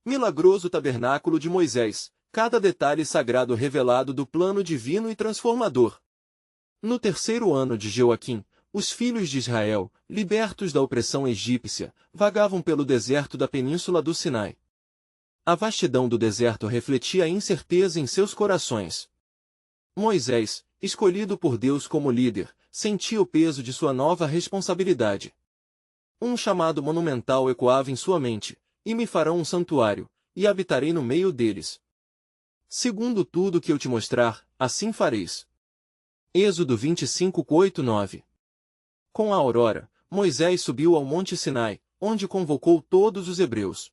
Milagroso tabernáculo de Moisés, cada detalhe sagrado revelado do plano divino e transformador. No terceiro ano de Joaquim, os filhos de Israel, libertos da opressão egípcia, vagavam pelo deserto da península do Sinai. A vastidão do deserto refletia a incerteza em seus corações. Moisés, escolhido por Deus como líder, sentia o peso de sua nova responsabilidade. Um chamado monumental ecoava em sua mente: e me farão um santuário, e habitarei no meio deles. Segundo tudo que eu te mostrar, assim fareis. Êxodo 25, 8, 9. Com a aurora, Moisés subiu ao monte Sinai, onde convocou todos os hebreus.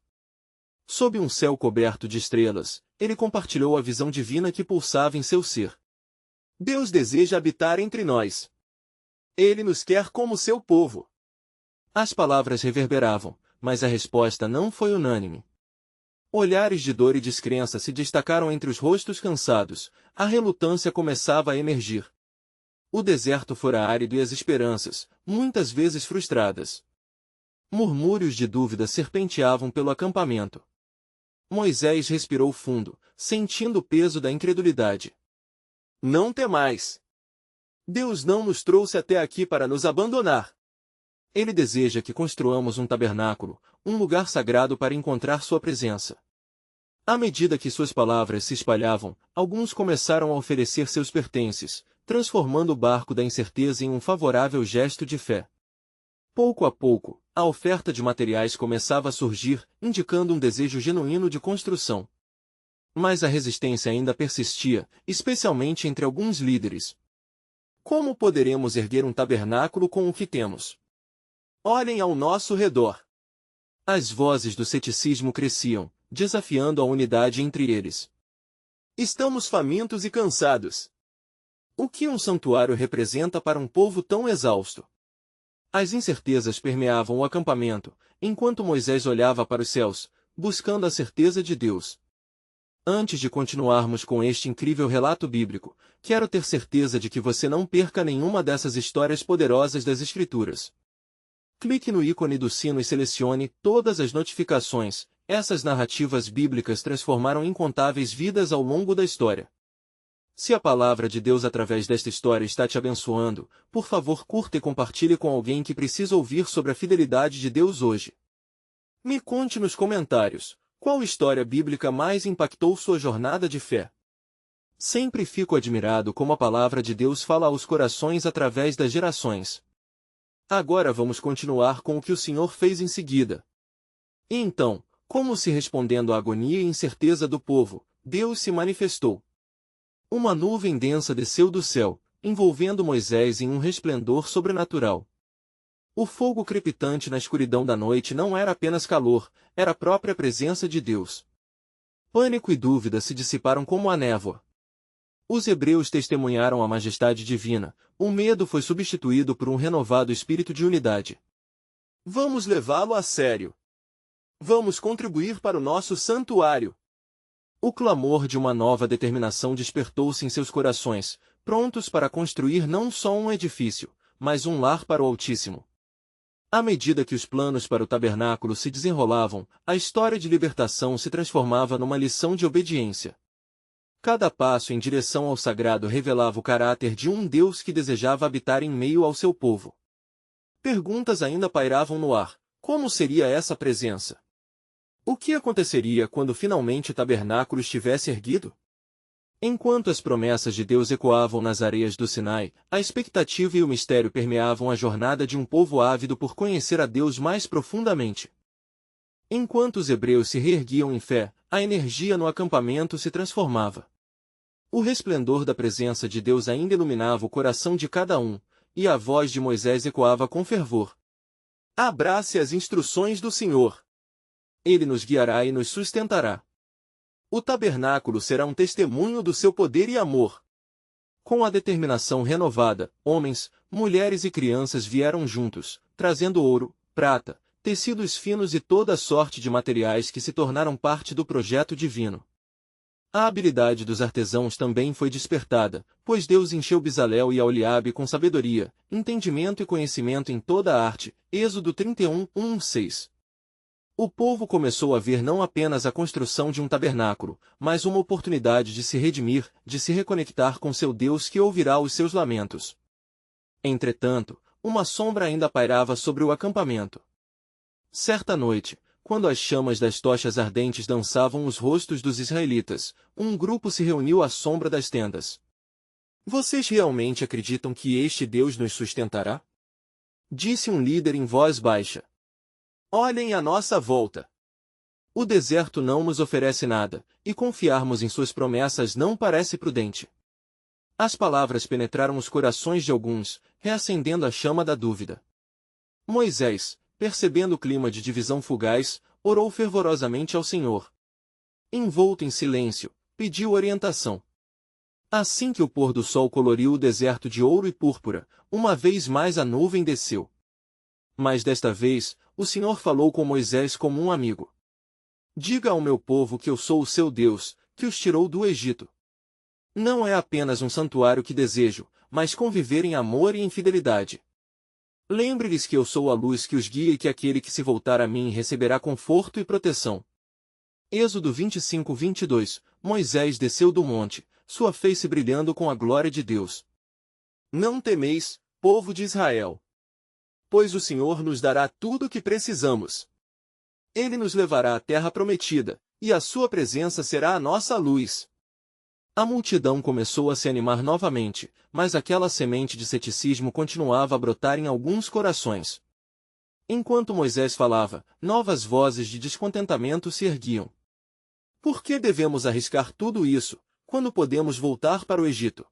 Sob um céu coberto de estrelas, ele compartilhou a visão divina que pulsava em seu ser. Deus deseja habitar entre nós. Ele nos quer como seu povo. As palavras reverberavam, mas a resposta não foi unânime. Olhares de dor e descrença se destacaram entre os rostos cansados, a relutância começava a emergir. O deserto fora árido e as esperanças, muitas vezes frustradas. Murmúrios de dúvida serpenteavam pelo acampamento. Moisés respirou fundo, sentindo o peso da incredulidade. Não temais. Deus não nos trouxe até aqui para nos abandonar. Ele deseja que construamos um tabernáculo, um lugar sagrado para encontrar sua presença. À medida que suas palavras se espalhavam, alguns começaram a oferecer seus pertences, transformando o barco da incerteza em um favorável gesto de fé. Pouco a pouco, a oferta de materiais começava a surgir, indicando um desejo genuíno de construção. Mas a resistência ainda persistia, especialmente entre alguns líderes. Como poderemos erguer um tabernáculo com o que temos? Olhem ao nosso redor. As vozes do ceticismo cresciam, desafiando a unidade entre eles. Estamos famintos e cansados. O que um santuário representa para um povo tão exausto? As incertezas permeavam o acampamento, enquanto Moisés olhava para os céus, buscando a certeza de Deus. Antes de continuarmos com este incrível relato bíblico, quero ter certeza de que você não perca nenhuma dessas histórias poderosas das Escrituras. Clique no ícone do sino e selecione todas as notificações. Essas narrativas bíblicas transformaram incontáveis vidas ao longo da história. Se a palavra de Deus através desta história está te abençoando, por favor curta e compartilhe com alguém que precisa ouvir sobre a fidelidade de Deus hoje. Me conte nos comentários, qual história bíblica mais impactou sua jornada de fé? Sempre fico admirado como a palavra de Deus fala aos corações através das gerações. Agora vamos continuar com o que o Senhor fez em seguida. E então, como se respondendo à agonia e incerteza do povo, Deus se manifestou. Uma nuvem densa desceu do céu, envolvendo Moisés em um resplendor sobrenatural. O fogo crepitante na escuridão da noite não era apenas calor, era a própria presença de Deus. Pânico e dúvida se dissiparam como a névoa. Os hebreus testemunharam a majestade divina, o medo foi substituído por um renovado espírito de unidade. Vamos levá-lo a sério. Vamos contribuir para o nosso santuário. O clamor de uma nova determinação despertou-se em seus corações, prontos para construir não só um edifício, mas um lar para o Altíssimo. À medida que os planos para o tabernáculo se desenrolavam, a história de libertação se transformava numa lição de obediência. Cada passo em direção ao sagrado revelava o caráter de um Deus que desejava habitar em meio ao seu povo. Perguntas ainda pairavam no ar: como seria essa presença? O que aconteceria quando finalmente o tabernáculo estivesse erguido? Enquanto as promessas de Deus ecoavam nas areias do Sinai, a expectativa e o mistério permeavam a jornada de um povo ávido por conhecer a Deus mais profundamente. Enquanto os hebreus se reerguiam em fé, a energia no acampamento se transformava. O resplendor da presença de Deus ainda iluminava o coração de cada um, e a voz de Moisés ecoava com fervor. Abrace as instruções do Senhor. Ele nos guiará e nos sustentará. O tabernáculo será um testemunho do seu poder e amor. Com a determinação renovada, homens, mulheres e crianças vieram juntos, trazendo ouro, prata, tecidos finos e toda sorte de materiais que se tornaram parte do projeto divino. A habilidade dos artesãos também foi despertada, pois Deus encheu Bezalel e Aholiabe com sabedoria, entendimento e conhecimento em toda a arte. Êxodo 31, 1-6. O povo começou a ver não apenas a construção de um tabernáculo, mas uma oportunidade de se redimir, de se reconectar com seu Deus que ouvirá os seus lamentos. Entretanto, uma sombra ainda pairava sobre o acampamento. Certa noite, quando as chamas das tochas ardentes dançavam os rostos dos israelitas, um grupo se reuniu à sombra das tendas. Vocês realmente acreditam que este Deus nos sustentará? Disse um líder em voz baixa. Olhem à nossa volta. O deserto não nos oferece nada, e confiarmos em suas promessas não parece prudente. As palavras penetraram os corações de alguns, reacendendo a chama da dúvida. Moisés, percebendo o clima de divisão fugaz, orou fervorosamente ao Senhor. Envolto em silêncio, pediu orientação. Assim que o pôr do sol coloriu o deserto de ouro e púrpura, uma vez mais a nuvem desceu. Mas desta vez, o Senhor falou com Moisés como um amigo. Diga ao meu povo que eu sou o seu Deus, que os tirou do Egito. Não é apenas um santuário que desejo, mas conviver em amor e em fidelidade. Lembre-lhes que eu sou a luz que os guia e que aquele que se voltar a mim receberá conforto e proteção. Êxodo 25:22. Moisés desceu do monte, sua face brilhando com a glória de Deus. Não temeis, povo de Israel. Pois o Senhor nos dará tudo o que precisamos. Ele nos levará à terra prometida, e a sua presença será a nossa luz. A multidão começou a se animar novamente, mas aquela semente de ceticismo continuava a brotar em alguns corações. Enquanto Moisés falava, novas vozes de descontentamento se erguiam. Por que devemos arriscar tudo isso, quando podemos voltar para o Egito?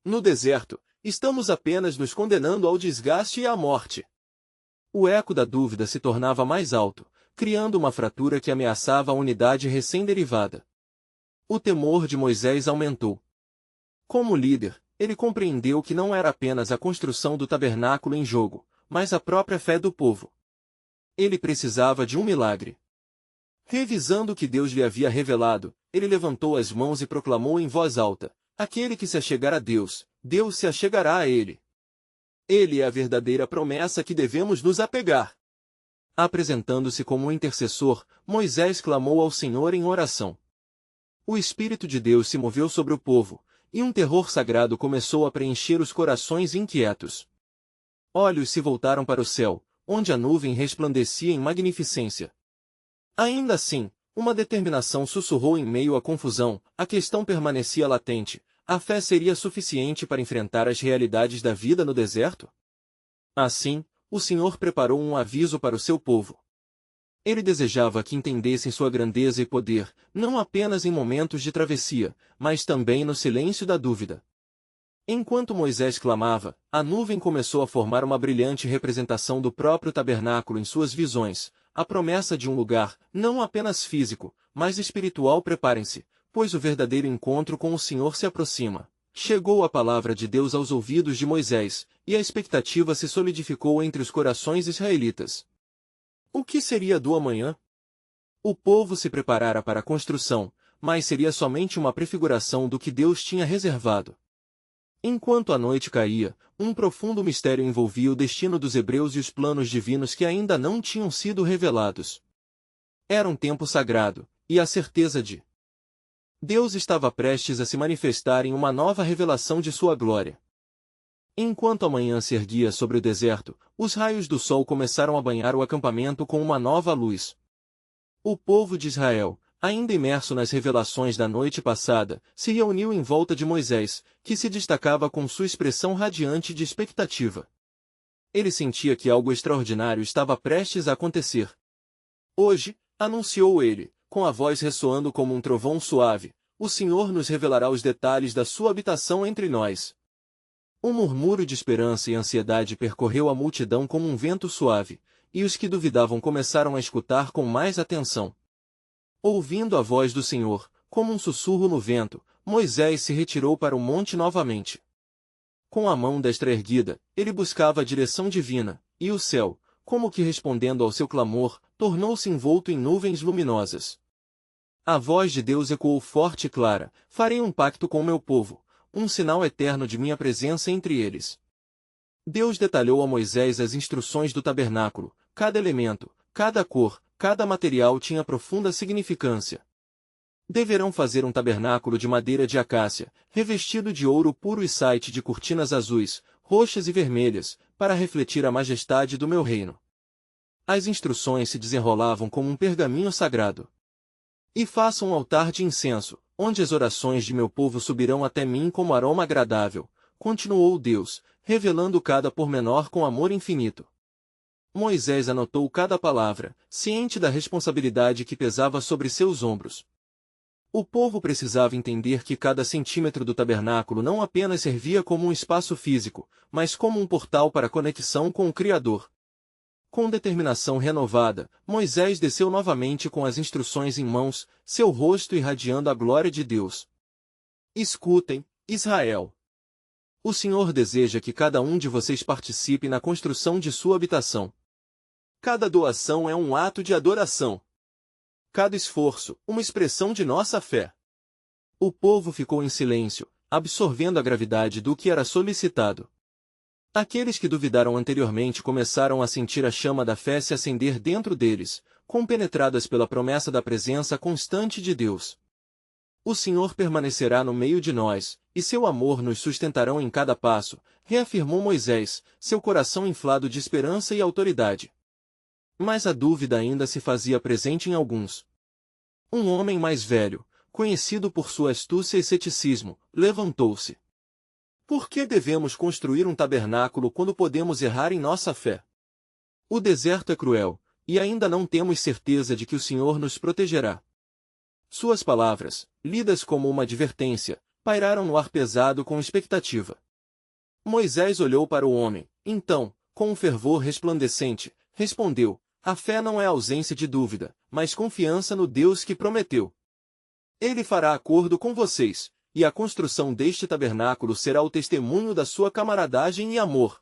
No deserto, estamos apenas nos condenando ao desgaste e à morte. O eco da dúvida se tornava mais alto, criando uma fratura que ameaçava a unidade recém-derivada. O temor de Moisés aumentou. Como líder, ele compreendeu que não era apenas a construção do tabernáculo em jogo, mas a própria fé do povo. Ele precisava de um milagre. Revisando o que Deus lhe havia revelado, ele levantou as mãos e proclamou em voz alta: aquele que se achegar a Deus, Deus se achegará a ele. Ele é a verdadeira promessa que devemos nos apegar. Apresentando-se como um intercessor, Moisés clamou ao Senhor em oração. O Espírito de Deus se moveu sobre o povo, e um terror sagrado começou a preencher os corações inquietos. Olhos se voltaram para o céu, onde a nuvem resplandecia em magnificência. Ainda assim, uma determinação sussurrou em meio à confusão, a questão permanecia latente: a fé seria suficiente para enfrentar as realidades da vida no deserto? Assim, o Senhor preparou um aviso para o seu povo. Ele desejava que entendessem sua grandeza e poder, não apenas em momentos de travessia, mas também no silêncio da dúvida. Enquanto Moisés clamava, a nuvem começou a formar uma brilhante representação do próprio tabernáculo em suas visões, a promessa de um lugar, não apenas físico, mas espiritual. Preparem-se, pois o verdadeiro encontro com o Senhor se aproxima. Chegou a palavra de Deus aos ouvidos de Moisés, e a expectativa se solidificou entre os corações israelitas. O que seria do amanhã? O povo se preparara para a construção, mas seria somente uma prefiguração do que Deus tinha reservado. Enquanto a noite caía, um profundo mistério envolvia o destino dos hebreus e os planos divinos que ainda não tinham sido revelados. Era um tempo sagrado, e a certeza de Deus estava prestes a se manifestar em uma nova revelação de sua glória. Enquanto a manhã se erguia sobre o deserto, os raios do sol começaram a banhar o acampamento com uma nova luz. O povo de Israel, ainda imerso nas revelações da noite passada, se reuniu em volta de Moisés, que se destacava com sua expressão radiante de expectativa. Ele sentia que algo extraordinário estava prestes a acontecer. Hoje, anunciou ele, com a voz ressoando como um trovão suave, o Senhor nos revelará os detalhes da sua habitação entre nós. Um murmúrio de esperança e ansiedade percorreu a multidão como um vento suave, e os que duvidavam começaram a escutar com mais atenção. Ouvindo a voz do Senhor, como um sussurro no vento, Moisés se retirou para o monte novamente. Com a mão destra erguida, ele buscava a direção divina, e o céu, como que respondendo ao seu clamor, tornou-se envolto em nuvens luminosas. A voz de Deus ecoou forte e clara: farei um pacto com o meu povo, um sinal eterno de minha presença entre eles. Deus detalhou a Moisés as instruções do tabernáculo, cada elemento, cada cor, cada material tinha profunda significância. Deverão fazer um tabernáculo de madeira de acácia, revestido de ouro puro e site de cortinas azuis, roxas e vermelhas, para refletir a majestade do meu reino. As instruções se desenrolavam como um pergaminho sagrado. E façam um altar de incenso, onde as orações de meu povo subirão até mim como aroma agradável, continuou Deus, revelando cada pormenor com amor infinito. Moisés anotou cada palavra, ciente da responsabilidade que pesava sobre seus ombros. O povo precisava entender que cada centímetro do tabernáculo não apenas servia como um espaço físico, mas como um portal para a conexão com o Criador. Com determinação renovada, Moisés desceu novamente com as instruções em mãos, seu rosto irradiando a glória de Deus. Escutem, Israel. O Senhor deseja que cada um de vocês participe na construção de sua habitação. Cada doação é um ato de adoração. Cada esforço, uma expressão de nossa fé. O povo ficou em silêncio, absorvendo a gravidade do que era solicitado. Aqueles que duvidaram anteriormente começaram a sentir a chama da fé se acender dentro deles, compenetradas pela promessa da presença constante de Deus. O Senhor permanecerá no meio de nós, e seu amor nos sustentarão em cada passo, reafirmou Moisés, seu coração inflado de esperança e autoridade. Mas a dúvida ainda se fazia presente em alguns. Um homem mais velho, conhecido por sua astúcia e ceticismo, levantou-se. Por que devemos construir um tabernáculo quando podemos errar em nossa fé? O deserto é cruel, e ainda não temos certeza de que o Senhor nos protegerá. Suas palavras, lidas como uma advertência, pairaram no ar pesado com expectativa. Moisés olhou para o homem, então, com um fervor resplandecente, respondeu: a fé não é ausência de dúvida, mas confiança no Deus que prometeu. Ele fará acordo com vocês, e a construção deste tabernáculo será o testemunho da sua camaradagem e amor.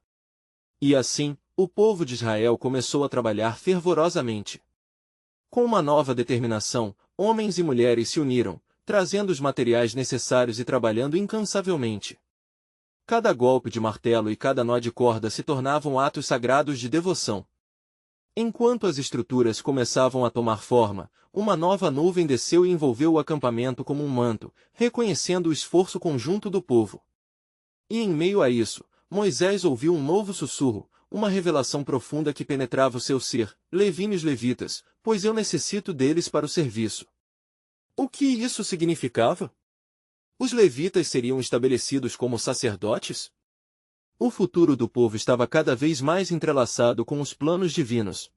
E assim, o povo de Israel começou a trabalhar fervorosamente. Com uma nova determinação, homens e mulheres se uniram, trazendo os materiais necessários e trabalhando incansavelmente. Cada golpe de martelo e cada nó de corda se tornavam atos sagrados de devoção. Enquanto as estruturas começavam a tomar forma, uma nova nuvem desceu e envolveu o acampamento como um manto, reconhecendo o esforço conjunto do povo. E em meio a isso, Moisés ouviu um novo sussurro, uma revelação profunda que penetrava o seu ser: levine os levitas, pois eu necessito deles para o serviço. O que isso significava? Os levitas seriam estabelecidos como sacerdotes? O futuro do povo estava cada vez mais entrelaçado com os planos divinos.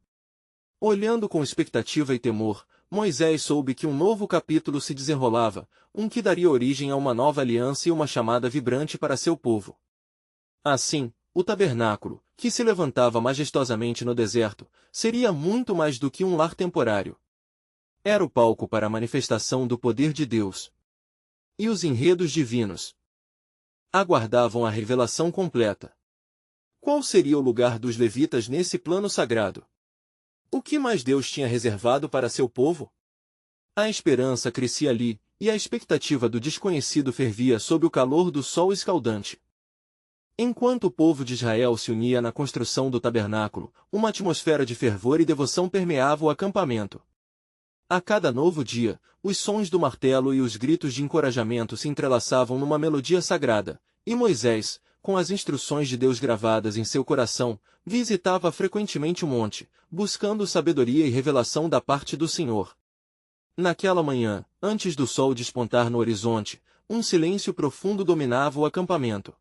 Olhando com expectativa e temor, Moisés soube que um novo capítulo se desenrolava, um que daria origem a uma nova aliança e uma chamada vibrante para seu povo. Assim, o tabernáculo, que se levantava majestosamente no deserto, seria muito mais do que um lar temporário. Era o palco para a manifestação do poder de Deus. E os enredos divinos aguardavam a revelação completa. Qual seria o lugar dos levitas nesse plano sagrado? O que mais Deus tinha reservado para seu povo? A esperança crescia ali, e a expectativa do desconhecido fervia sob o calor do sol escaldante. Enquanto o povo de Israel se unia na construção do tabernáculo, uma atmosfera de fervor e devoção permeava o acampamento. A cada novo dia, os sons do martelo e os gritos de encorajamento se entrelaçavam numa melodia sagrada, e Moisés, com as instruções de Deus gravadas em seu coração, visitava frequentemente o monte, buscando sabedoria e revelação da parte do Senhor. Naquela manhã, antes do sol despontar no horizonte, um silêncio profundo dominava o acampamento.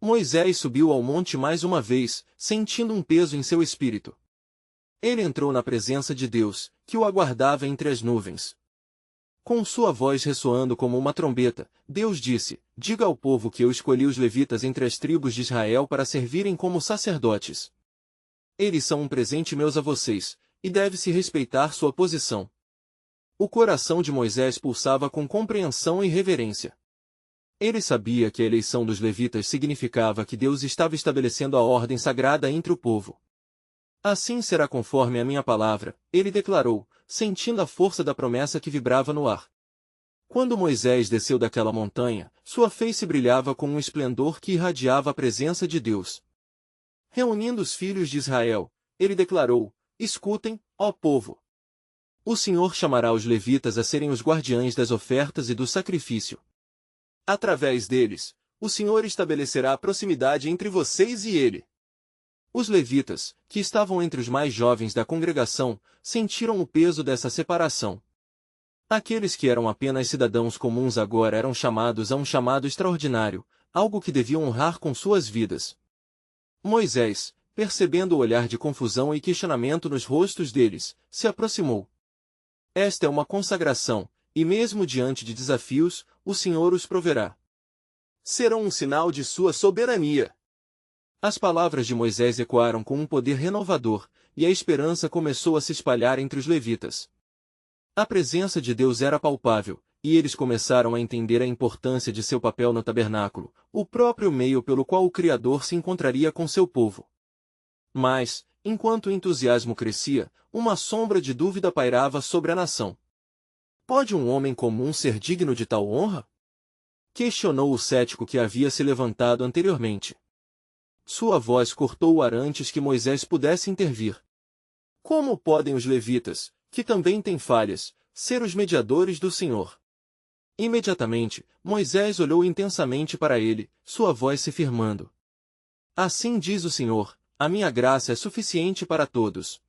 Moisés subiu ao monte mais uma vez, sentindo um peso em seu espírito. Ele entrou na presença de Deus, que o aguardava entre as nuvens. Com sua voz ressoando como uma trombeta, Deus disse: diga ao povo que eu escolhi os levitas entre as tribos de Israel para servirem como sacerdotes. Eles são um presente meu a vocês, e deve-se respeitar sua posição. O coração de Moisés pulsava com compreensão e reverência. Ele sabia que a eleição dos levitas significava que Deus estava estabelecendo a ordem sagrada entre o povo. Assim será conforme a minha palavra, ele declarou, sentindo a força da promessa que vibrava no ar. Quando Moisés desceu daquela montanha, sua face brilhava com um esplendor que irradiava a presença de Deus. Reunindo os filhos de Israel, ele declarou: escutem, ó povo! O Senhor chamará os levitas a serem os guardiães das ofertas e do sacrifício. Através deles, o Senhor estabelecerá a proximidade entre vocês e ele. Os levitas, que estavam entre os mais jovens da congregação, sentiram o peso dessa separação. Aqueles que eram apenas cidadãos comuns agora eram chamados a um chamado extraordinário, algo que deviam honrar com suas vidas. Moisés, percebendo o olhar de confusão e questionamento nos rostos deles, se aproximou. Esta é uma consagração, e mesmo diante de desafios, o Senhor os proverá. Serão um sinal de sua soberania. As palavras de Moisés ecoaram com um poder renovador, e a esperança começou a se espalhar entre os levitas. A presença de Deus era palpável, e eles começaram a entender a importância de seu papel no tabernáculo, o próprio meio pelo qual o Criador se encontraria com seu povo. Mas, enquanto o entusiasmo crescia, uma sombra de dúvida pairava sobre a nação. Pode um homem comum ser digno de tal honra? Questionou o cético que havia se levantado anteriormente. Sua voz cortou o ar antes que Moisés pudesse intervir. Como podem os levitas, que também têm falhas, ser os mediadores do Senhor? Imediatamente, Moisés olhou intensamente para ele, sua voz se firmando. Assim diz o Senhor, a minha graça é suficiente para todos.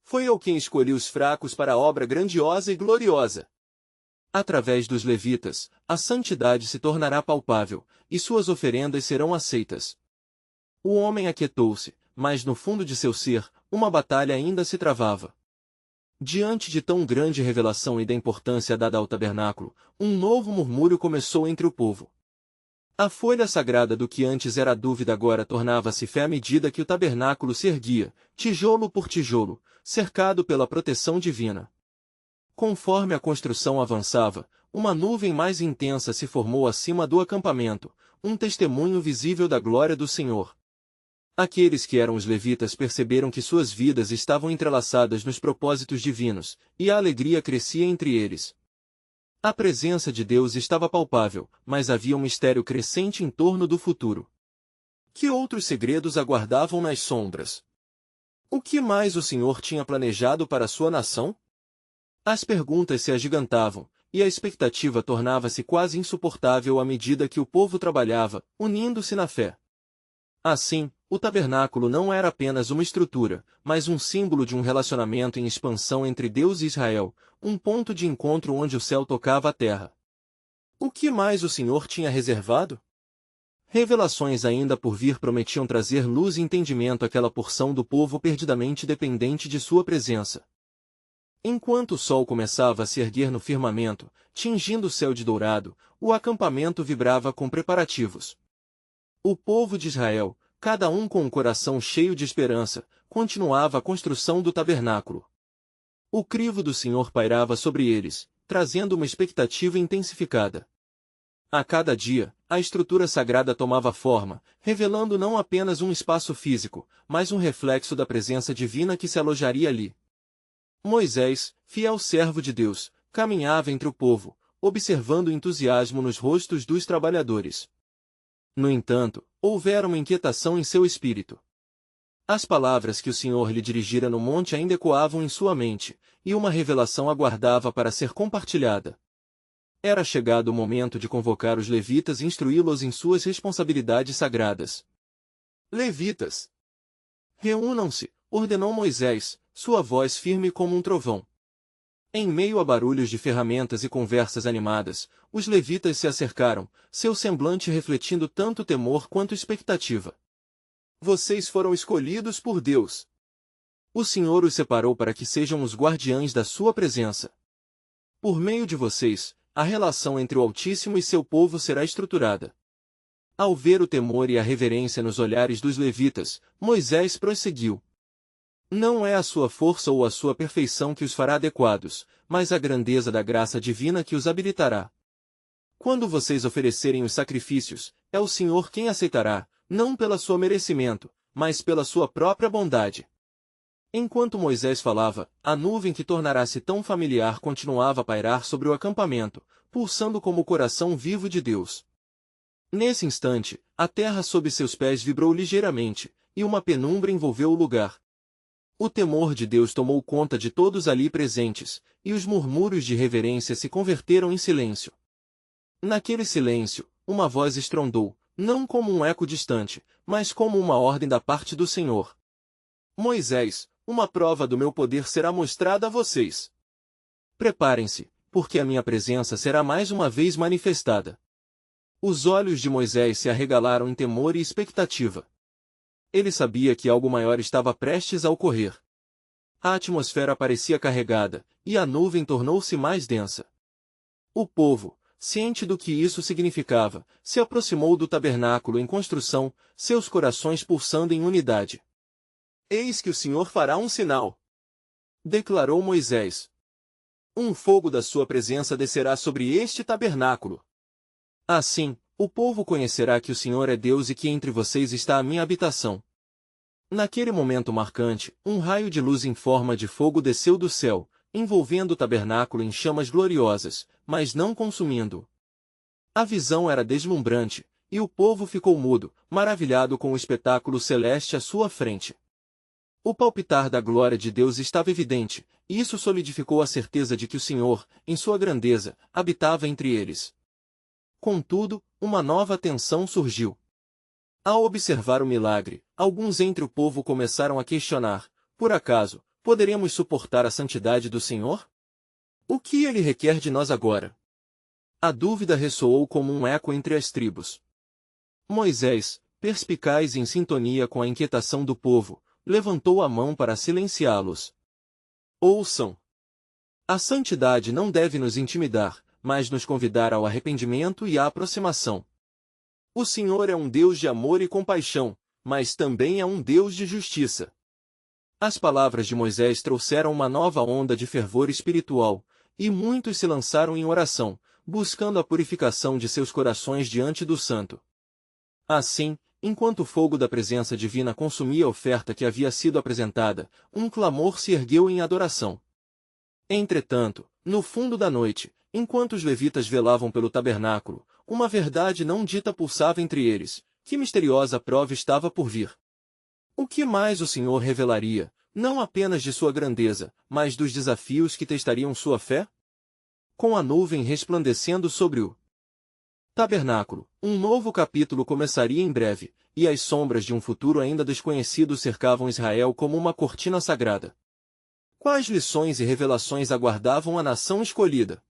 Foi eu quem escolhi os fracos para a obra grandiosa e gloriosa. Através dos levitas, a santidade se tornará palpável, e suas oferendas serão aceitas. O homem aquietou-se, mas no fundo de seu ser, uma batalha ainda se travava. Diante de tão grande revelação e da importância dada ao tabernáculo, um novo murmúrio começou entre o povo. A folha sagrada do que antes era dúvida agora tornava-se fé à medida que o tabernáculo se erguia, tijolo por tijolo, cercado pela proteção divina. Conforme a construção avançava, uma nuvem mais intensa se formou acima do acampamento, um testemunho visível da glória do Senhor. Aqueles que eram os levitas perceberam que suas vidas estavam entrelaçadas nos propósitos divinos, e a alegria crescia entre eles. A presença de Deus estava palpável, mas havia um mistério crescente em torno do futuro. Que outros segredos aguardavam nas sombras? O que mais o Senhor tinha planejado para sua nação? As perguntas se agigantavam, e a expectativa tornava-se quase insuportável à medida que o povo trabalhava, unindo-se na fé. Assim, o tabernáculo não era apenas uma estrutura, mas um símbolo de um relacionamento em expansão entre Deus e Israel, um ponto de encontro onde o céu tocava a terra. O que mais o Senhor tinha reservado? Revelações ainda por vir prometiam trazer luz e entendimento àquela porção do povo perdidamente dependente de sua presença. Enquanto o sol começava a se erguer no firmamento, tingindo o céu de dourado, o acampamento vibrava com preparativos. O povo de Israel, cada um com um coração cheio de esperança, continuava a construção do tabernáculo. O crivo do Senhor pairava sobre eles, trazendo uma expectativa intensificada. A cada dia, a estrutura sagrada tomava forma, revelando não apenas um espaço físico, mas um reflexo da presença divina que se alojaria ali. Moisés, fiel servo de Deus, caminhava entre o povo, observando o entusiasmo nos rostos dos trabalhadores. No entanto, houvera uma inquietação em seu espírito. As palavras que o Senhor lhe dirigira no monte ainda ecoavam em sua mente, e uma revelação aguardava para ser compartilhada. Era chegado o momento de convocar os levitas e instruí-los em suas responsabilidades sagradas. Levitas! Reúnam-se, ordenou Moisés, sua voz firme como um trovão. Em meio a barulhos de ferramentas e conversas animadas, os levitas se acercaram, seu semblante refletindo tanto temor quanto expectativa. Vocês foram escolhidos por Deus. O Senhor os separou para que sejam os guardiães da sua presença. Por meio de vocês, a relação entre o Altíssimo e seu povo será estruturada. Ao ver o temor e a reverência nos olhares dos levitas, Moisés prosseguiu. Não é a sua força ou a sua perfeição que os fará adequados, mas a grandeza da graça divina que os habilitará. Quando vocês oferecerem os sacrifícios, é o Senhor quem aceitará, não pelo seu merecimento, mas pela sua própria bondade. Enquanto Moisés falava, a nuvem que tornara-se tão familiar continuava a pairar sobre o acampamento, pulsando como o coração vivo de Deus. Nesse instante, a terra sob seus pés vibrou ligeiramente, e uma penumbra envolveu o lugar. O temor de Deus tomou conta de todos ali presentes, e os murmúrios de reverência se converteram em silêncio. Naquele silêncio, uma voz estrondou, não como um eco distante, mas como uma ordem da parte do Senhor. Moisés, uma prova do meu poder será mostrada a vocês. Preparem-se, porque a minha presença será mais uma vez manifestada. Os olhos de Moisés se arregalaram em temor e expectativa. Ele sabia que algo maior estava prestes a ocorrer. A atmosfera parecia carregada, e a nuvem tornou-se mais densa. O povo, ciente do que isso significava, se aproximou do tabernáculo em construção, seus corações pulsando em unidade. Eis que o Senhor fará um sinal, declarou Moisés. Um fogo da sua presença descerá sobre este tabernáculo. Assim, o povo conhecerá que o Senhor é Deus e que entre vocês está a minha habitação. Naquele momento marcante, um raio de luz em forma de fogo desceu do céu, envolvendo o tabernáculo em chamas gloriosas, mas não consumindo-o. A visão era deslumbrante, e o povo ficou mudo, maravilhado com o espetáculo celeste à sua frente. O palpitar da glória de Deus estava evidente, e isso solidificou a certeza de que o Senhor, em sua grandeza, habitava entre eles. Contudo, uma nova tensão surgiu. Ao observar o milagre, alguns entre o povo começaram a questionar: por acaso, poderemos suportar a santidade do Senhor? O que ele requer de nós agora? A dúvida ressoou como um eco entre as tribos. Moisés, perspicaz e em sintonia com a inquietação do povo, levantou a mão para silenciá-los. Ouçam! A santidade não deve nos intimidar, mas nos convidar ao arrependimento e à aproximação. O Senhor é um Deus de amor e compaixão, mas também é um Deus de justiça. As palavras de Moisés trouxeram uma nova onda de fervor espiritual, e muitos se lançaram em oração, buscando a purificação de seus corações diante do Santo. Assim, enquanto o fogo da presença divina consumia a oferta que havia sido apresentada, um clamor se ergueu em adoração. Entretanto, no fundo da noite, enquanto os levitas velavam pelo tabernáculo, uma verdade não dita pulsava entre eles: que misteriosa prova estava por vir. O que mais o Senhor revelaria, não apenas de sua grandeza, mas dos desafios que testariam sua fé? Com a nuvem resplandecendo sobre o tabernáculo, um novo capítulo começaria em breve, e as sombras de um futuro ainda desconhecido cercavam Israel como uma cortina sagrada. Quais lições e revelações aguardavam a nação escolhida?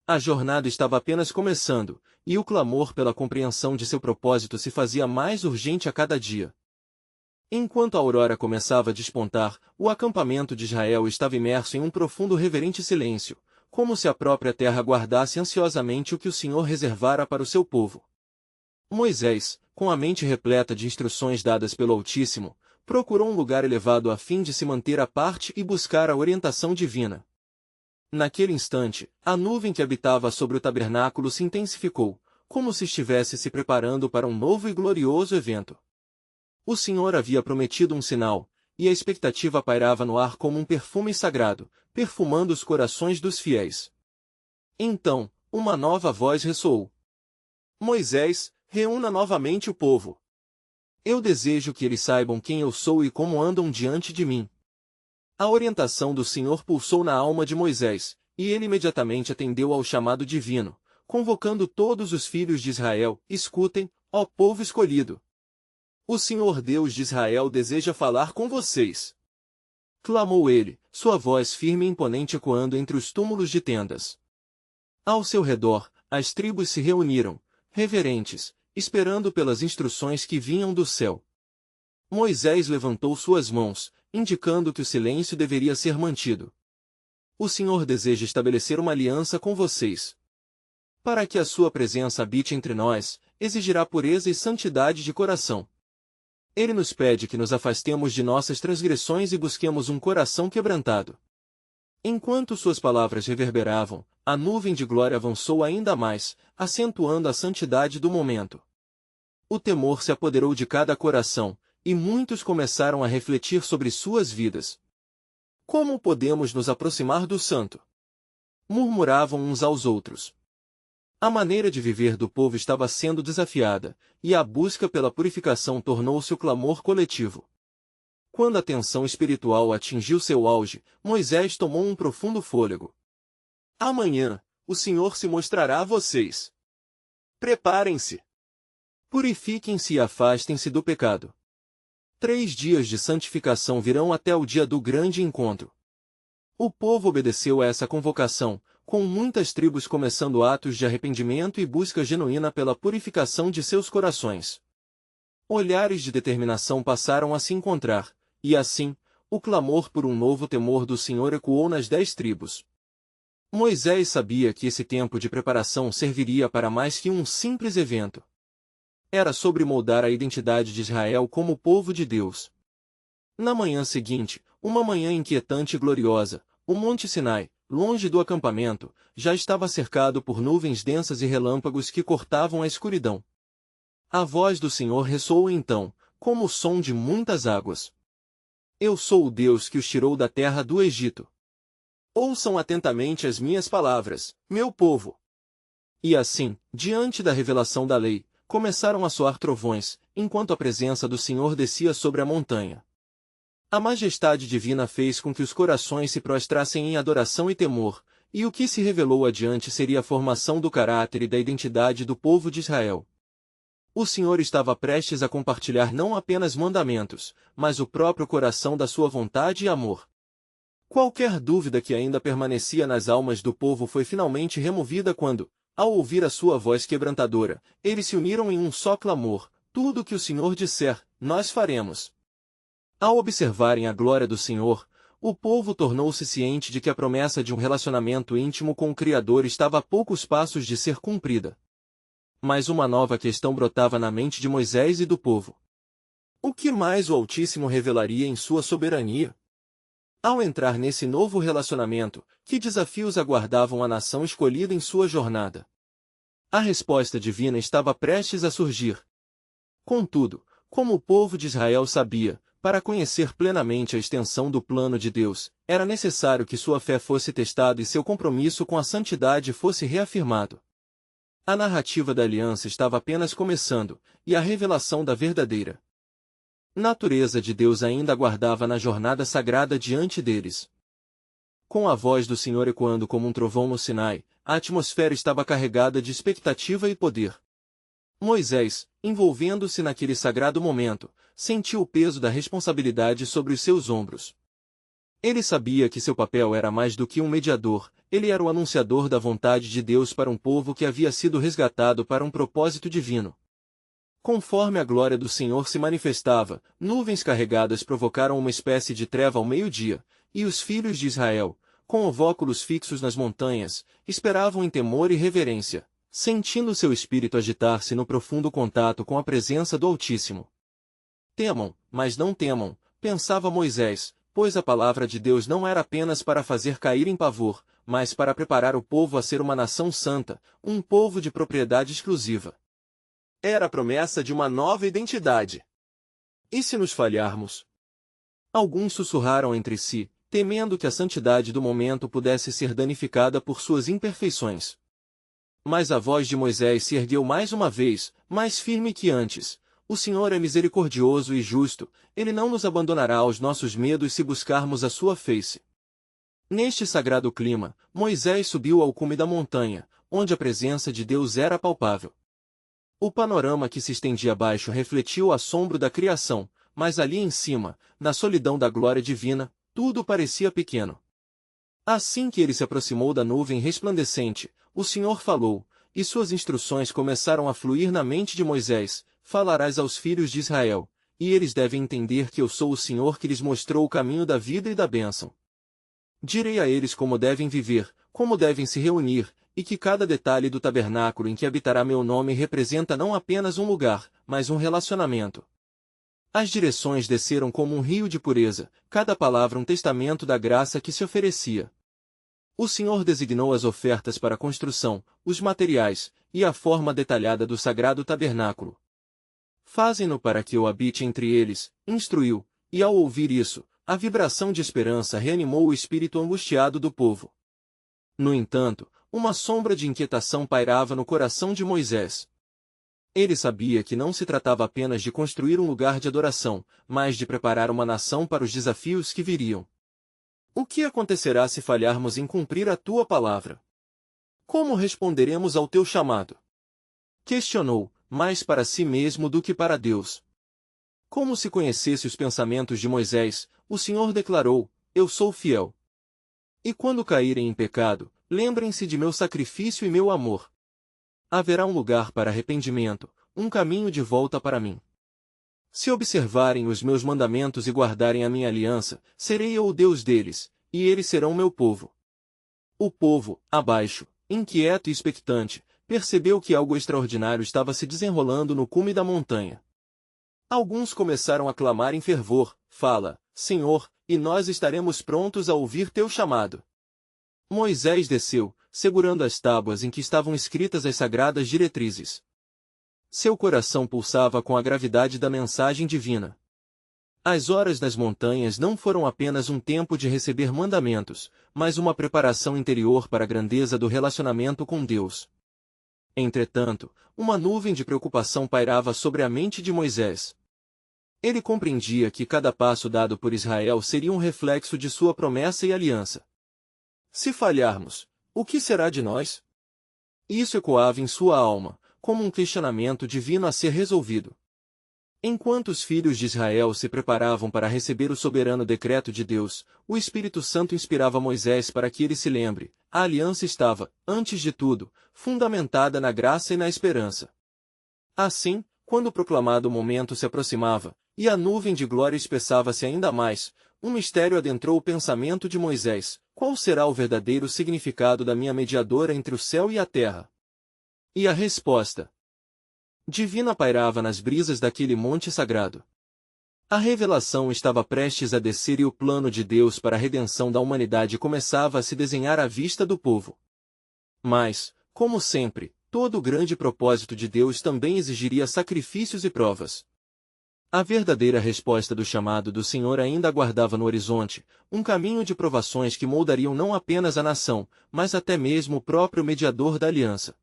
A jornada estava apenas começando, e o clamor pela compreensão de seu propósito se fazia mais urgente a cada dia. Enquanto a aurora começava a despontar, o acampamento de Israel estava imerso em um profundo reverente silêncio, como se a própria terra guardasse ansiosamente o que o Senhor reservara para o seu povo. Moisés, com a mente repleta de instruções dadas pelo Altíssimo, procurou um lugar elevado a fim de se manter à parte e buscar a orientação divina. Naquele instante, a nuvem que habitava sobre o tabernáculo se intensificou, como se estivesse se preparando para um novo e glorioso evento. O Senhor havia prometido um sinal, e a expectativa pairava no ar como um perfume sagrado, perfumando os corações dos fiéis. Então, uma nova voz ressoou. Moisés, reúna novamente o povo. Eu desejo que eles saibam quem eu sou e como andam diante de mim. A orientação do Senhor pulsou na alma de Moisés, e ele imediatamente atendeu ao chamado divino, convocando todos os filhos de Israel: escutem, ó povo escolhido. O Senhor Deus de Israel deseja falar com vocês. Clamou ele, sua voz firme e imponente ecoando entre os túmulos de tendas. Ao seu redor, as tribos se reuniram, reverentes, esperando pelas instruções que vinham do céu. Moisés levantou suas mãos, indicando que o silêncio deveria ser mantido. O Senhor deseja estabelecer uma aliança com vocês. Para que a sua presença habite entre nós, exigirá pureza e santidade de coração. Ele nos pede que nos afastemos de nossas transgressões e busquemos um coração quebrantado. Enquanto suas palavras reverberavam, a nuvem de glória avançou ainda mais, acentuando a santidade do momento. O temor se apoderou de cada coração, e muitos começaram a refletir sobre suas vidas. Como podemos nos aproximar do Santo? Murmuravam uns aos outros. A maneira de viver do povo estava sendo desafiada, e a busca pela purificação tornou-se o clamor coletivo. Quando a tensão espiritual atingiu seu auge, Moisés tomou um profundo fôlego. Amanhã, o Senhor se mostrará a vocês. Preparem-se. Purifiquem-se e afastem-se do pecado. 3 dias de santificação virão até o dia do grande encontro. O povo obedeceu a essa convocação, com muitas tribos começando atos de arrependimento e busca genuína pela purificação de seus corações. Olhares de determinação passaram a se encontrar, e assim, o clamor por um novo temor do Senhor ecoou nas 10 tribos. Moisés sabia que esse tempo de preparação serviria para mais que um simples evento. Era sobre moldar a identidade de Israel como povo de Deus. Na manhã seguinte, uma manhã inquietante e gloriosa, o Monte Sinai, longe do acampamento, já estava cercado por nuvens densas e relâmpagos que cortavam a escuridão. A voz do Senhor ressoou então, como o som de muitas águas. Eu sou o Deus que os tirou da terra do Egito. Ouçam atentamente as minhas palavras, meu povo. E assim, diante da revelação da lei, começaram a soar trovões, enquanto a presença do Senhor descia sobre a montanha. A majestade divina fez com que os corações se prostrassem em adoração e temor, e o que se revelou adiante seria a formação do caráter e da identidade do povo de Israel. O Senhor estava prestes a compartilhar não apenas mandamentos, mas o próprio coração da sua vontade e amor. Qualquer dúvida que ainda permanecia nas almas do povo foi finalmente removida quando, ao ouvir a sua voz quebrantadora, eles se uniram em um só clamor: tudo o que o Senhor disser, nós faremos. Ao observarem a glória do Senhor, o povo tornou-se ciente de que a promessa de um relacionamento íntimo com o Criador estava a poucos passos de ser cumprida. Mas uma nova questão brotava na mente de Moisés e do povo. O que mais o Altíssimo revelaria em sua soberania? Ao entrar nesse novo relacionamento, que desafios aguardavam a nação escolhida em sua jornada? A resposta divina estava prestes a surgir. Contudo, como o povo de Israel sabia, para conhecer plenamente a extensão do plano de Deus, era necessário que sua fé fosse testada e seu compromisso com a santidade fosse reafirmado. A narrativa da aliança estava apenas começando, e a revelação da verdadeira natureza de Deus ainda aguardava na jornada sagrada diante deles. Com a voz do Senhor ecoando como um trovão no Sinai, a atmosfera estava carregada de expectativa e poder. Moisés, envolvendo-se naquele sagrado momento, sentiu o peso da responsabilidade sobre os seus ombros. Ele sabia que seu papel era mais do que um mediador, ele era o anunciador da vontade de Deus para um povo que havia sido resgatado para um propósito divino. Conforme a glória do Senhor se manifestava, nuvens carregadas provocaram uma espécie de treva ao meio-dia, e os filhos de Israel, com ovóculos fixos nas montanhas, esperavam em temor e reverência, sentindo seu espírito agitar-se no profundo contato com a presença do Altíssimo. Temam, mas não temam, pensava Moisés, pois a palavra de Deus não era apenas para fazer cair em pavor, mas para preparar o povo a ser uma nação santa, um povo de propriedade exclusiva. Era a promessa de uma nova identidade. E se nos falharmos? Alguns sussurraram entre si, temendo que a santidade do momento pudesse ser danificada por suas imperfeições. Mas a voz de Moisés se ergueu mais uma vez, mais firme que antes. O Senhor é misericordioso e justo, Ele não nos abandonará aos nossos medos se buscarmos a sua face. Neste sagrado clima, Moisés subiu ao cume da montanha, onde a presença de Deus era palpável. O panorama que se estendia abaixo refletia o assombro da criação, mas ali em cima, na solidão da glória divina, tudo parecia pequeno. Assim que ele se aproximou da nuvem resplandecente, o Senhor falou, e suas instruções começaram a fluir na mente de Moisés: falarás aos filhos de Israel, e eles devem entender que eu sou o Senhor que lhes mostrou o caminho da vida e da bênção. Direi a eles como devem viver, como devem se reunir, e que cada detalhe do tabernáculo em que habitará meu nome representa não apenas um lugar, mas um relacionamento. As direções desceram como um rio de pureza, cada palavra um testamento da graça que se oferecia. O Senhor designou as ofertas para a construção, os materiais, e a forma detalhada do sagrado tabernáculo. Fazem-no para que eu habite entre eles, instruiu, e ao ouvir isso, a vibração de esperança reanimou o espírito angustiado do povo. No entanto, uma sombra de inquietação pairava no coração de Moisés. Ele sabia que não se tratava apenas de construir um lugar de adoração, mas de preparar uma nação para os desafios que viriam. O que acontecerá se falharmos em cumprir a tua palavra? Como responderemos ao teu chamado? Questionou, mais para si mesmo do que para Deus. Como se conhecesse os pensamentos de Moisés, o Senhor declarou: Eu sou fiel. E quando caírem em pecado, lembrem-se de meu sacrifício e meu amor. Haverá um lugar para arrependimento, um caminho de volta para mim. Se observarem os meus mandamentos e guardarem a minha aliança, serei eu o Deus deles, e eles serão meu povo. O povo, abaixo, inquieto e expectante, percebeu que algo extraordinário estava se desenrolando no cume da montanha. Alguns começaram a clamar em fervor: Fala, Senhor, e nós estaremos prontos a ouvir teu chamado. Moisés desceu, segurando as tábuas em que estavam escritas as sagradas diretrizes. Seu coração pulsava com a gravidade da mensagem divina. As horas das montanhas não foram apenas um tempo de receber mandamentos, mas uma preparação interior para a grandeza do relacionamento com Deus. Entretanto, uma nuvem de preocupação pairava sobre a mente de Moisés. Ele compreendia que cada passo dado por Israel seria um reflexo de sua promessa e aliança. Se falharmos, o que será de nós? Isso ecoava em sua alma, como um questionamento divino a ser resolvido. Enquanto os filhos de Israel se preparavam para receber o soberano decreto de Deus, o Espírito Santo inspirava Moisés para que ele se lembre: a aliança estava, antes de tudo, fundamentada na graça e na esperança. Assim, quando o proclamado momento se aproximava, e a nuvem de glória espessava-se ainda mais, um mistério adentrou o pensamento de Moisés: qual será o verdadeiro significado da minha mediadora entre o céu e a terra? E a resposta divina pairava nas brisas daquele monte sagrado. A revelação estava prestes a descer e o plano de Deus para a redenção da humanidade começava a se desenhar à vista do povo. Mas, como sempre, todo o grande propósito de Deus também exigiria sacrifícios e provas. A verdadeira resposta do chamado do Senhor ainda aguardava no horizonte, um caminho de provações que moldariam não apenas a nação, mas até mesmo o próprio mediador da aliança.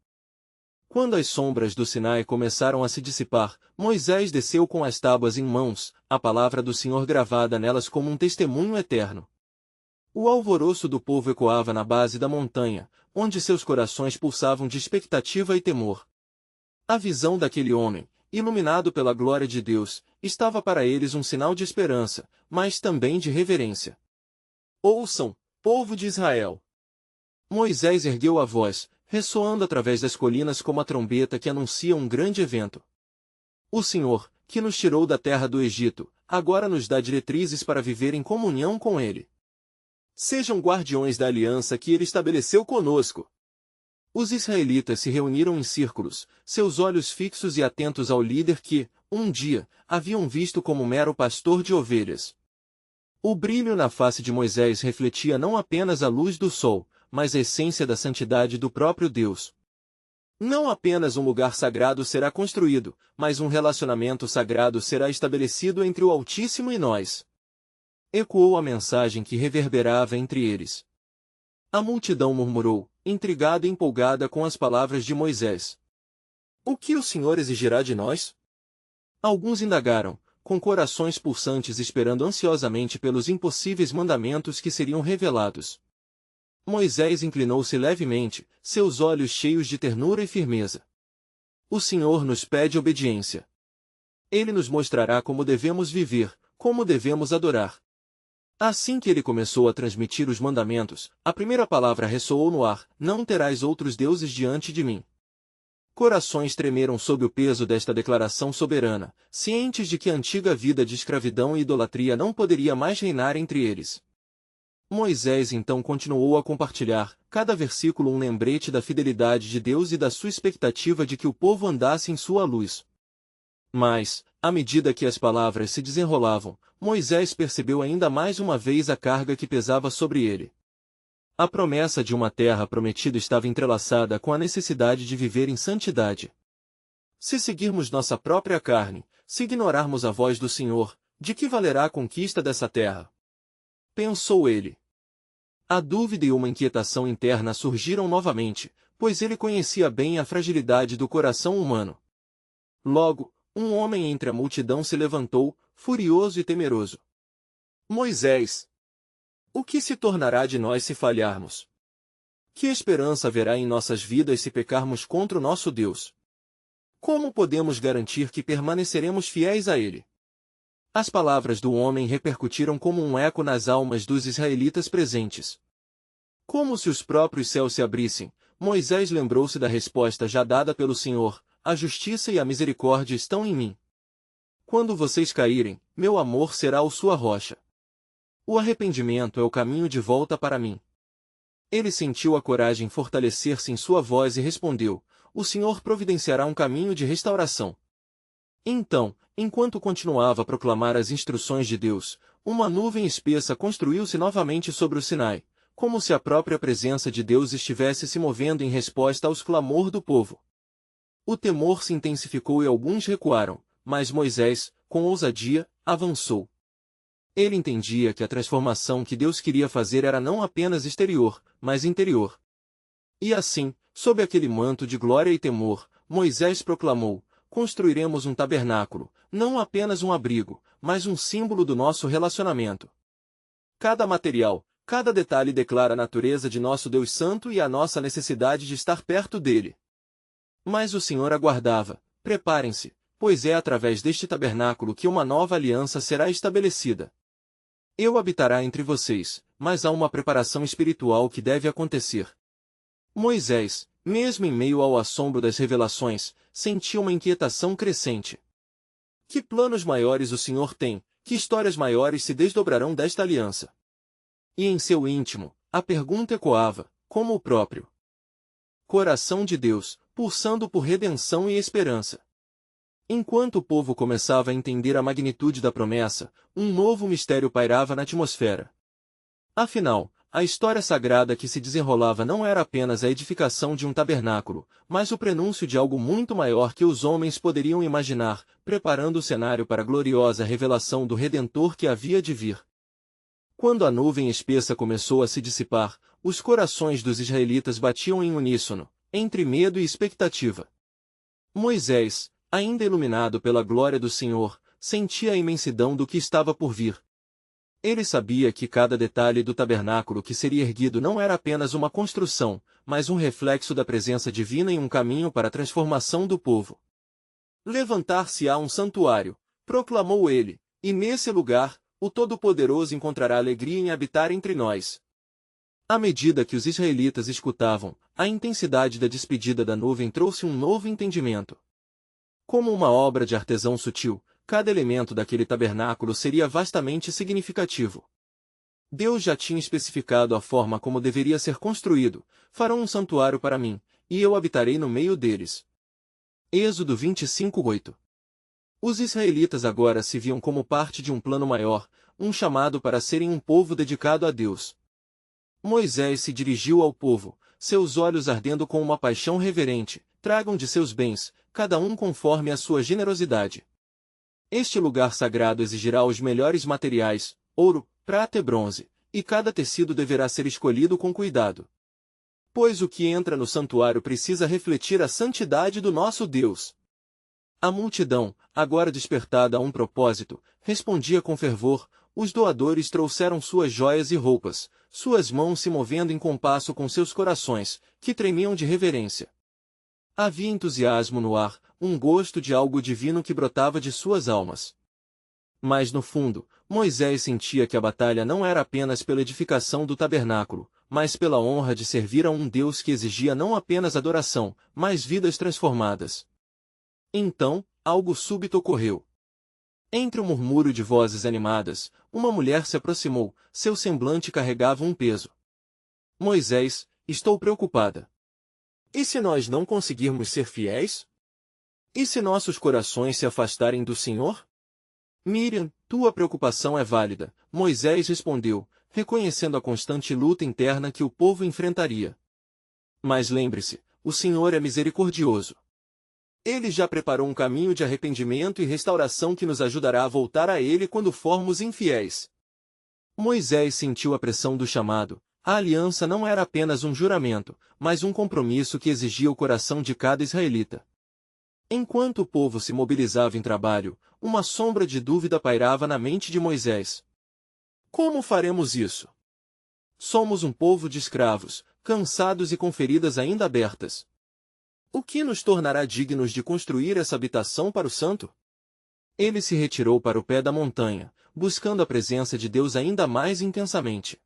Quando as sombras do Sinai começaram a se dissipar, Moisés desceu com as tábuas em mãos, a palavra do Senhor gravada nelas como um testemunho eterno. O alvoroço do povo ecoava na base da montanha, onde seus corações pulsavam de expectativa e temor. A visão daquele homem, iluminado pela glória de Deus, estava para eles um sinal de esperança, mas também de reverência. Ouçam, povo de Israel! Moisés ergueu a voz, ressoando através das colinas como a trombeta que anuncia um grande evento. O Senhor, que nos tirou da terra do Egito, agora nos dá diretrizes para viver em comunhão com Ele. Sejam guardiões da aliança que Ele estabeleceu conosco. Os israelitas se reuniram em círculos, seus olhos fixos e atentos ao líder que, um dia, haviam visto como mero pastor de ovelhas. O brilho na face de Moisés refletia não apenas a luz do sol, mas a essência da santidade do próprio Deus. Não apenas um lugar sagrado será construído, mas um relacionamento sagrado será estabelecido entre o Altíssimo e nós. Ecoou a mensagem que reverberava entre eles. A multidão murmurou, intrigada e empolgada com as palavras de Moisés. O que o Senhor exigirá de nós? Alguns indagaram, com corações pulsantes esperando ansiosamente pelos impossíveis mandamentos que seriam revelados. Moisés inclinou-se levemente, seus olhos cheios de ternura e firmeza. O Senhor nos pede obediência. Ele nos mostrará como devemos viver, como devemos adorar. Assim que ele começou a transmitir os mandamentos, a primeira palavra ressoou no ar: não terás outros deuses diante de mim. Corações tremeram sob o peso desta declaração soberana, cientes de que a antiga vida de escravidão e idolatria não poderia mais reinar entre eles. Moisés então continuou a compartilhar, cada versículo um lembrete da fidelidade de Deus e da sua expectativa de que o povo andasse em sua luz. Mas, à medida que as palavras se desenrolavam, Moisés percebeu ainda mais uma vez a carga que pesava sobre ele. A promessa de uma terra prometida estava entrelaçada com a necessidade de viver em santidade. Se seguirmos nossa própria carne, se ignorarmos a voz do Senhor, de que valerá a conquista dessa terra? Pensou ele. A dúvida e uma inquietação interna surgiram novamente, pois ele conhecia bem a fragilidade do coração humano. Logo, um homem entre a multidão se levantou, furioso e temeroso. Moisés, o que se tornará de nós se falharmos? Que esperança haverá em nossas vidas se pecarmos contra o nosso Deus? Como podemos garantir que permaneceremos fiéis a Ele? As palavras do homem repercutiram como um eco nas almas dos israelitas presentes. Como se os próprios céus se abrissem, Moisés lembrou-se da resposta já dada pelo Senhor: a justiça e a misericórdia estão em mim. Quando vocês caírem, meu amor será sua rocha. O arrependimento é o caminho de volta para mim. Ele sentiu a coragem fortalecer-se em sua voz e respondeu: o Senhor providenciará um caminho de restauração. Então, enquanto continuava a proclamar as instruções de Deus, uma nuvem espessa construiu-se novamente sobre o Sinai, como se a própria presença de Deus estivesse se movendo em resposta aos clamor do povo. O temor se intensificou e alguns recuaram, mas Moisés, com ousadia, avançou. Ele entendia que a transformação que Deus queria fazer era não apenas exterior, mas interior. E assim, sob aquele manto de glória e temor, Moisés proclamou: construiremos um tabernáculo, não apenas um abrigo, mas um símbolo do nosso relacionamento. Cada material, cada detalhe declara a natureza de nosso Deus Santo e a nossa necessidade de estar perto dele. Mas o Senhor aguardava: preparem-se, pois é através deste tabernáculo que uma nova aliança será estabelecida. Eu habitará entre vocês, mas há uma preparação espiritual que deve acontecer. Moisés, mesmo em meio ao assombro das revelações, sentia uma inquietação crescente. Que planos maiores o Senhor tem, que histórias maiores se desdobrarão desta aliança? E em seu íntimo, a pergunta ecoava, como o próprio coração de Deus, pulsando por redenção e esperança. Enquanto o povo começava a entender a magnitude da promessa, um novo mistério pairava na atmosfera. Afinal, a história sagrada que se desenrolava não era apenas a edificação de um tabernáculo, mas o prenúncio de algo muito maior que os homens poderiam imaginar, preparando o cenário para a gloriosa revelação do Redentor que havia de vir. Quando a nuvem espessa começou a se dissipar, os corações dos israelitas batiam em uníssono, entre medo e expectativa. Moisés, ainda iluminado pela glória do Senhor, sentia a imensidão do que estava por vir. Ele sabia que cada detalhe do tabernáculo que seria erguido não era apenas uma construção, mas um reflexo da presença divina e um caminho para a transformação do povo. Levantar-se-á um santuário, proclamou ele, e nesse lugar, o Todo-Poderoso encontrará alegria em habitar entre nós. À medida que os israelitas escutavam, a intensidade da despedida da nuvem trouxe um novo entendimento. Como uma obra de artesão sutil, cada elemento daquele tabernáculo seria vastamente significativo. Deus já tinha especificado a forma como deveria ser construído: farão um santuário para mim, e eu habitarei no meio deles. Êxodo 25:8. Os israelitas agora se viam como parte de um plano maior, um chamado para serem um povo dedicado a Deus. Moisés se dirigiu ao povo, seus olhos ardendo com uma paixão reverente: tragam de seus bens, cada um conforme a sua generosidade. Este lugar sagrado exigirá os melhores materiais, ouro, prata e bronze, e cada tecido deverá ser escolhido com cuidado. Pois o que entra no santuário precisa refletir a santidade do nosso Deus. A multidão, agora despertada a um propósito, respondia com fervor. Os doadores trouxeram suas joias e roupas, suas mãos se movendo em compasso com seus corações, que tremiam de reverência. Havia entusiasmo no ar, um gosto de algo divino que brotava de suas almas. Mas no fundo, Moisés sentia que a batalha não era apenas pela edificação do tabernáculo, mas pela honra de servir a um Deus que exigia não apenas adoração, mas vidas transformadas. Então, algo súbito ocorreu. Entre o murmúrio de vozes animadas, uma mulher se aproximou, seu semblante carregava um peso. Moisés, estou preocupada. E se nós não conseguirmos ser fiéis? E se nossos corações se afastarem do Senhor? Miriam, tua preocupação é válida, Moisés respondeu, reconhecendo a constante luta interna que o povo enfrentaria. Mas lembre-se, o Senhor é misericordioso. Ele já preparou um caminho de arrependimento e restauração que nos ajudará a voltar a Ele quando formos infiéis. Moisés sentiu a pressão do chamado. A aliança não era apenas um juramento, mas um compromisso que exigia o coração de cada israelita. Enquanto o povo se mobilizava em trabalho, uma sombra de dúvida pairava na mente de Moisés. Como faremos isso? Somos um povo de escravos, cansados e com feridas ainda abertas. O que nos tornará dignos de construir essa habitação para o santo? Ele se retirou para o pé da montanha, buscando a presença de Deus ainda mais intensamente.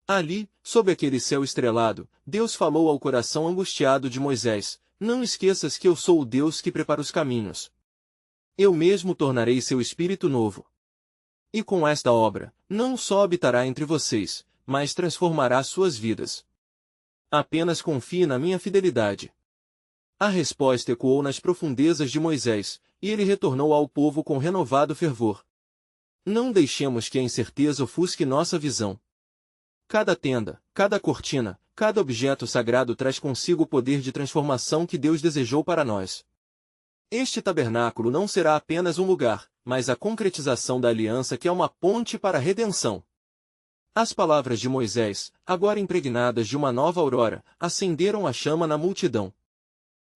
Ali, sob aquele céu estrelado, Deus falou ao coração angustiado de Moisés: Não esqueças que eu sou o Deus que prepara os caminhos. Eu mesmo tornarei seu espírito novo. E com esta obra, não só habitará entre vocês, mas transformará suas vidas. Apenas confie na minha fidelidade. A resposta ecoou nas profundezas de Moisés, e ele retornou ao povo com renovado fervor. Não deixemos que a incerteza ofusque nossa visão. Cada tenda, cada cortina, cada objeto sagrado traz consigo o poder de transformação que Deus desejou para nós. Este tabernáculo não será apenas um lugar, mas a concretização da aliança que é uma ponte para a redenção. As palavras de Moisés, agora impregnadas de uma nova aurora, acenderam a chama na multidão.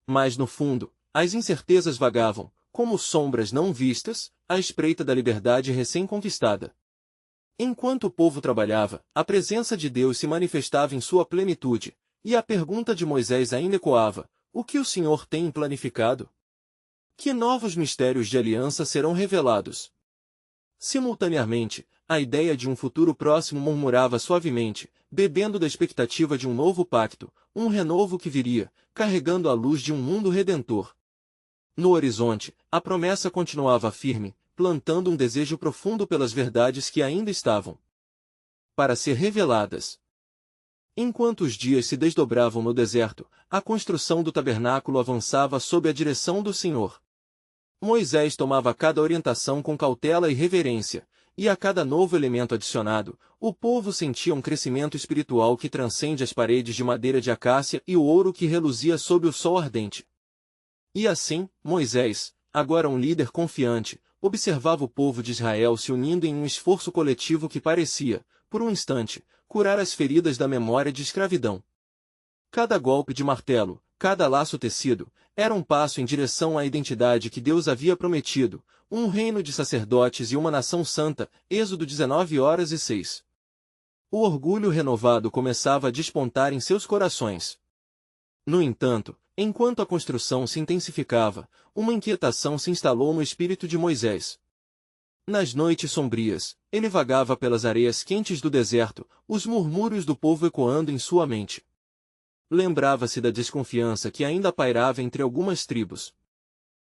Mas no fundo, as incertezas vagavam, como sombras não vistas, à espreita da liberdade recém-conquistada. Enquanto o povo trabalhava, a presença de Deus se manifestava em sua plenitude, e a pergunta de Moisés ainda ecoava: o que o Senhor tem planificado? Que novos mistérios de aliança serão revelados? Simultaneamente, a ideia de um futuro próximo murmurava suavemente, bebendo da expectativa de um novo pacto, um renovo que viria, carregando a luz de um mundo redentor. No horizonte, a promessa continuava firme, plantando um desejo profundo pelas verdades que ainda estavam para ser reveladas. Enquanto os dias se desdobravam no deserto, a construção do tabernáculo avançava sob a direção do Senhor. Moisés tomava cada orientação com cautela e reverência, e a cada novo elemento adicionado, o povo sentia um crescimento espiritual que transcende as paredes de madeira de acácia e o ouro que reluzia sob o sol ardente. E assim, Moisés, agora um líder confiante, observava o povo de Israel se unindo em um esforço coletivo que parecia, por um instante, curar as feridas da memória de escravidão. Cada golpe de martelo, cada laço tecido, era um passo em direção à identidade que Deus havia prometido, um reino de sacerdotes e uma nação santa, Êxodo 19:06. O orgulho renovado começava a despontar em seus corações. No entanto, enquanto a construção se intensificava, uma inquietação se instalou no espírito de Moisés. Nas noites sombrias, ele vagava pelas areias quentes do deserto, os murmúrios do povo ecoando em sua mente. Lembrava-se da desconfiança que ainda pairava entre algumas tribos.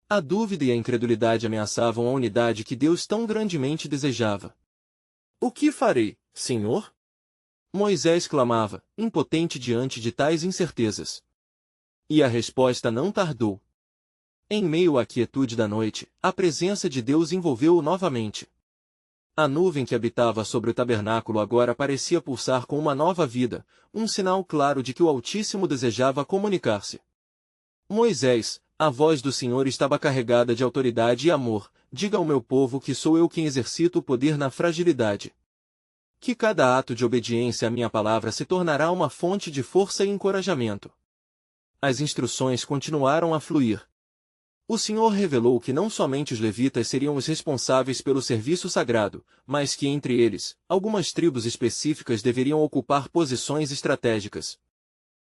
A dúvida e a incredulidade ameaçavam a unidade que Deus tão grandemente desejava. O que farei, Senhor? Moisés clamava, impotente diante de tais incertezas. E a resposta não tardou. Em meio à quietude da noite, a presença de Deus envolveu-o novamente. A nuvem que habitava sobre o tabernáculo agora parecia pulsar com uma nova vida, um sinal claro de que o Altíssimo desejava comunicar-se. Moisés, a voz do Senhor estava carregada de autoridade e amor, diga ao meu povo que sou eu quem exercita o poder na fragilidade. Que cada ato de obediência à minha palavra se tornará uma fonte de força e encorajamento. As instruções continuaram a fluir. O Senhor revelou que não somente os levitas seriam os responsáveis pelo serviço sagrado, mas que entre eles, algumas tribos específicas deveriam ocupar posições estratégicas.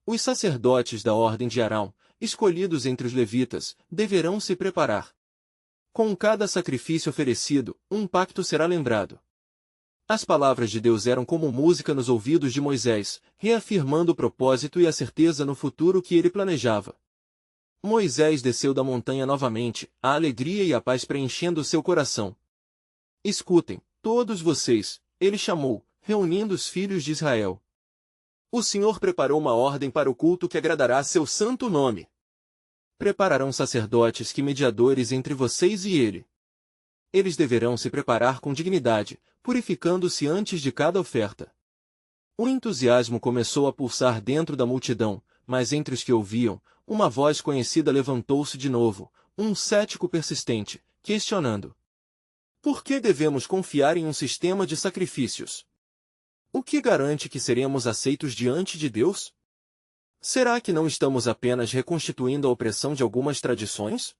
Os sacerdotes da ordem de Arão, escolhidos entre os levitas, deverão se preparar. Com cada sacrifício oferecido, um pacto será lembrado. As palavras de Deus eram como música nos ouvidos de Moisés, reafirmando o propósito e a certeza no futuro que ele planejava. Moisés desceu da montanha novamente, a alegria e a paz preenchendo seu coração. Escutem, todos vocês, ele chamou, reunindo os filhos de Israel. O Senhor preparou uma ordem para o culto que agradará a seu santo nome. Prepararão sacerdotes que mediadores entre vocês e ele. Eles deverão se preparar com dignidade, purificando-se antes de cada oferta. O entusiasmo começou a pulsar dentro da multidão, mas entre os que ouviam, uma voz conhecida levantou-se de novo, um cético persistente, questionando. Por que devemos confiar em um sistema de sacrifícios? O que garante que seremos aceitos diante de Deus? Será que não estamos apenas reconstituindo a opressão de algumas tradições?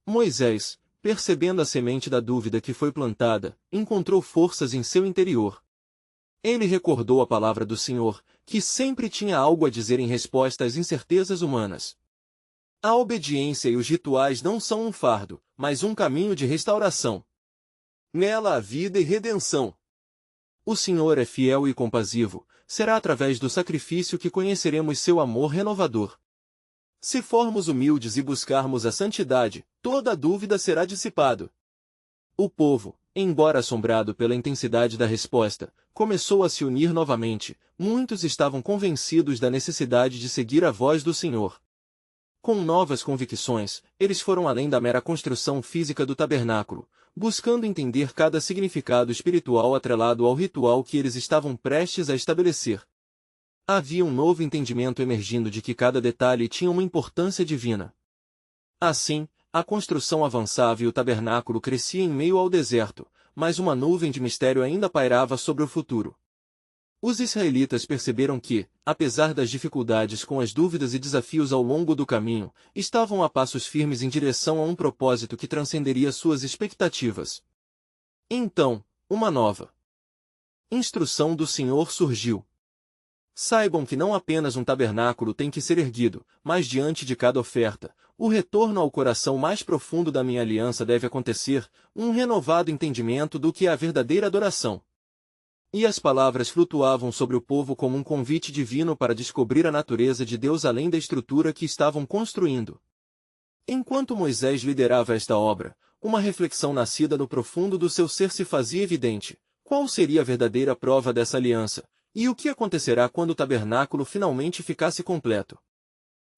Moisés, percebendo a semente da dúvida que foi plantada, encontrou forças em seu interior. Ele recordou a palavra do Senhor, que sempre tinha algo a dizer em resposta às incertezas humanas. A obediência e os rituais não são um fardo, mas um caminho de restauração. Nela há vida e redenção. O Senhor é fiel e compassivo, será através do sacrifício que conheceremos seu amor renovador. Se formos humildes e buscarmos a santidade, toda dúvida será dissipada. O povo, embora assombrado pela intensidade da resposta, começou a se unir novamente. Muitos estavam convencidos da necessidade de seguir a voz do Senhor. Com novas convicções, eles foram além da mera construção física do tabernáculo, buscando entender cada significado espiritual atrelado ao ritual que eles estavam prestes a estabelecer. Havia um novo entendimento emergindo de que cada detalhe tinha uma importância divina. Assim, a construção avançava e o tabernáculo crescia em meio ao deserto, mas uma nuvem de mistério ainda pairava sobre o futuro. Os israelitas perceberam que, apesar das dificuldades com as dúvidas e desafios ao longo do caminho, estavam a passos firmes em direção a um propósito que transcenderia suas expectativas. Então, uma nova instrução do Senhor surgiu. Saibam que não apenas um tabernáculo tem que ser erguido, mas diante de cada oferta, o retorno ao coração mais profundo da minha aliança deve acontecer, um renovado entendimento do que é a verdadeira adoração. E as palavras flutuavam sobre o povo como um convite divino para descobrir a natureza de Deus além da estrutura que estavam construindo. Enquanto Moisés liderava esta obra, uma reflexão nascida no profundo do seu ser se fazia evidente. Qual seria a verdadeira prova dessa aliança? E o que acontecerá quando o tabernáculo finalmente ficasse completo?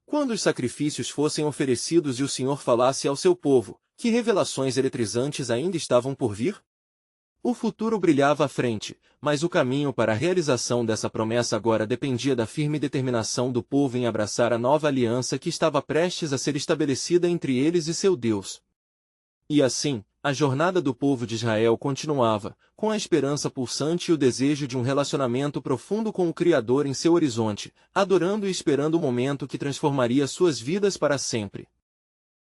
Quando os sacrifícios fossem oferecidos e o Senhor falasse ao seu povo, que revelações eletrizantes ainda estavam por vir? O futuro brilhava à frente, mas o caminho para a realização dessa promessa agora dependia da firme determinação do povo em abraçar a nova aliança que estava prestes a ser estabelecida entre eles e seu Deus. E assim, a jornada do povo de Israel continuava, com a esperança pulsante e o desejo de um relacionamento profundo com o Criador em seu horizonte, adorando e esperando o momento que transformaria suas vidas para sempre.